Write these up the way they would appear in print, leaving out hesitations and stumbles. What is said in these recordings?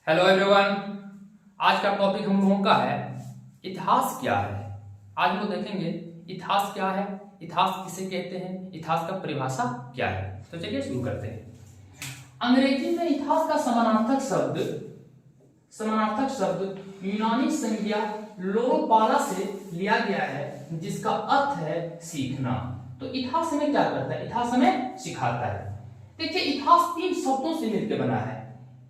Hello everyone. आज का topic हम लोगों का है इतिहास क्या है। आज हम लोग देखेंगे इतिहास क्या है, इतिहास किसे कहते हैं, इतिहास का परिभाषा क्या है। तो चलिए शुरू करते हैं। अंग्रेजी में इतिहास का समानार्थक शब्द यूनानी संज्ञा लोरोपाला से लिया गया है, जिसका अर्थ है सीखना। तो इतिहास हमें क्या करता है? इतिहास हमें सिखाता है। देखिए, इतिहास 3 शब्दों से मिलकर बना है,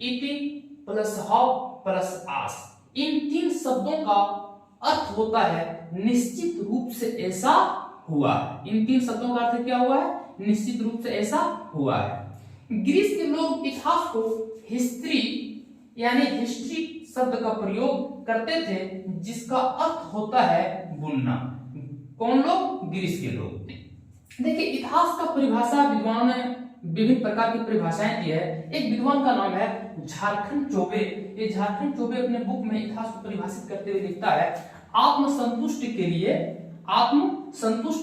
इति प्लस हाउ प्लस आस। इन 3 शब्दों का अर्थ होता है निश्चित रूप से ऐसा हुआ। इन 3 शब्दों का अर्थ क्या हुआ है? निश्चित रूप से ऐसा हुआ है। ग्रीस के लोग इतिहास को हिस्ट्री शब्द का प्रयोग करते थे, जिसका अर्थ होता है बुनना। कौन लोग? ग्रीस के लोग। देखिए, इतिहास का परिभाषा विद्वानों ने विभिन्न प्रकार की परिभाषाएं दी है। एक विद्वान का नाम है झारखंड चौबे। ये झारखंड चौबे अपने बुक में इतिहास को परिभाषित करते हुए लिखता है, आत्मसंतुष्टि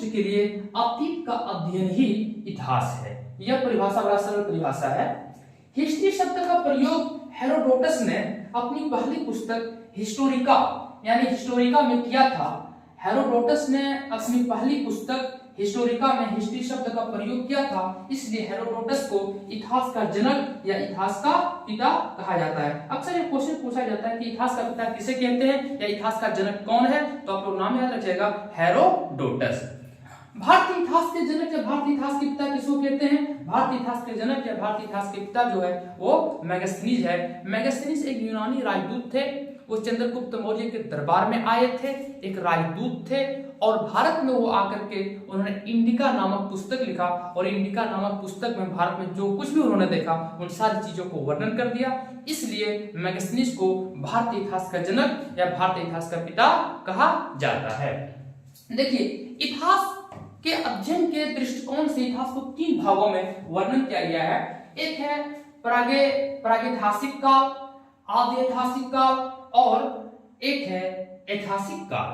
के लिए अतीत का अध्ययन ही इतिहास है। यह परिभाषा बड़ा सरल परिभाषा है। हिस्ट्री शब्द का प्रयोग हेरोडोटस ने अपनी पहली पुस्तक हिस्टोरिका में किया था। हेरोडोटस ने अपनी पहली पुस्तक हिस्टोरिका में हिस्ट्री शब्द का प्रयोग किया था, इसलिए हेरोडोटस को इतिहास का जनक या इतिहास का पिता कहा जाता है। अक्सर ये क्वेश्चन पूछा जाता है कि इतिहास का पिता किसे कहते हैं या इतिहास का जनक कौन है, तो आप लोग नाम याद रखिएगा, हेरोडोटस। भारतीय इतिहास के जनक या भारतीय इतिहास के पिता किसको कहते हैं? भारतीय इतिहास के जनक या भारतीय इतिहास के पिता जो है वो मेगास्थनीज है। मेगास्थनीज एक यूनानी राजदूत थे। वो चंद्रगुप्त मौर्य के दरबार में आए थे, एक राजदूत थे, और भारत में वो आकर के उन्होंने इंडिका नामक पुस्तक लिखा। और इंडिका नामक पुस्तक में भारत में जो कुछ भी उन्होंने देखा उन सारी चीजों को वर्णन कर दिया। इसलिए मेगास्थनीज को भारतीय इतिहास का जनक या भारतीय इतिहास का पिता कहा जाता है। देखिए, इतिहास के अध्ययन के दृष्टिकोण से इतिहास को 3 भागों में वर्णन किया गया है। एक है प्रागैतिहासिक काल, आद्यैतिहासिक काल और एक है ऐतिहासिक काल।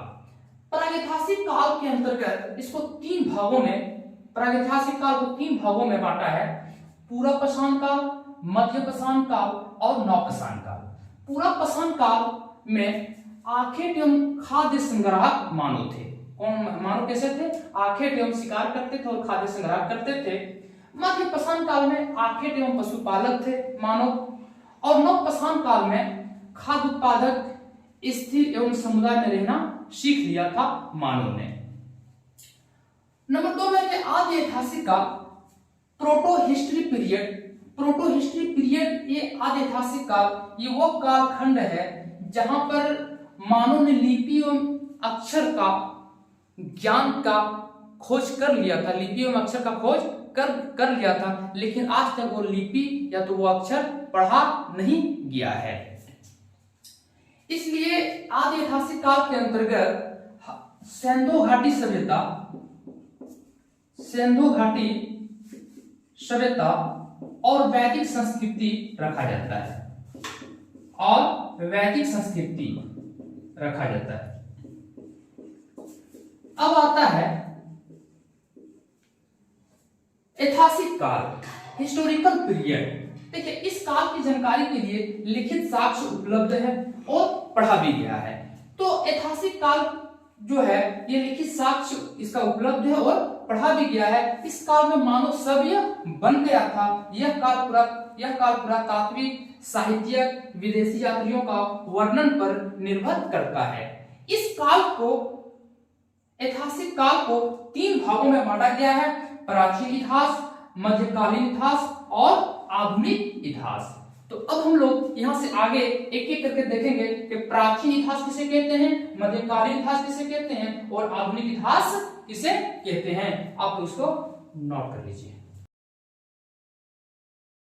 प्रागैतिहासिक काल के अंतर्गत इसको 3 भागों में प्रागैतिहासिक काल को 3 भागों में बांटा है, पूरा पाषाण काल, मध्य पाषाण काल और नवपाषाण काल। पूरा पाषाण काल में आखेट एवं खाद्य संग्राहक मानव थे। कौन मानव कैसे थे? आखेट एवं शिकार करते थे और खाद्य संग्रह करते थे। मध्य पाषाण काल में आखेट एवं पशुपालक थे मानव, और नवपाषाण काल में खाद्य उत्पादक, स्थिर एवं समुदाय में रहना सीख लिया था मानव ने। नंबर 2 में है आदि ऐतिहासिक काल, प्रोटो हिस्ट्री पीरियड। ये आदि ऐतिहासिक काल ये वो कालखंड है जहां पर मानव ने लिपि एवं अक्षर का ज्ञान का खोज कर लिया था, लिपि एवं अक्षर का खोज कर लिया था, लेकिन आज तक वो लिपि या तो वो अक्षर पढ़ा नहीं गया है। इसलिए आदि ऐतिहासिक काल के अंतर्गत सिंधु घाटी और वैदिक संस्कृति रखा जाता है। अब आता है ऐतिहासिक काल, हिस्टोरिकल पीरियड। देखिए, इस काल की जानकारी के लिए लिखित साक्ष्य उपलब्ध है और पढ़ा भी गया है। तो ऐतिहासिक काल जो है ये लिखित साक्ष्य इसका उपलब्ध है और पढ़ा भी गया है। इस काल में मानव सभ्य बन गया था। यह काल पुरातात्विक, साहित्यिक, विदेशी यात्रियों का वर्णन पर निर्भर करता है। इस काल को, ऐतिहासिक काल को 3 भागों में बांटा गया है, प्राचीन इतिहास, मध्यकालीन इतिहास और आधुनिक इतिहास। तो अब हम लोग यहाँ से आगे एक एक करके देखेंगे कि प्राचीन इतिहास किसे कहते हैं, मध्यकालीन इतिहास किसे कहते हैं और आधुनिक इतिहास किसे कहते हैं। आप उसको नोट कर लीजिए।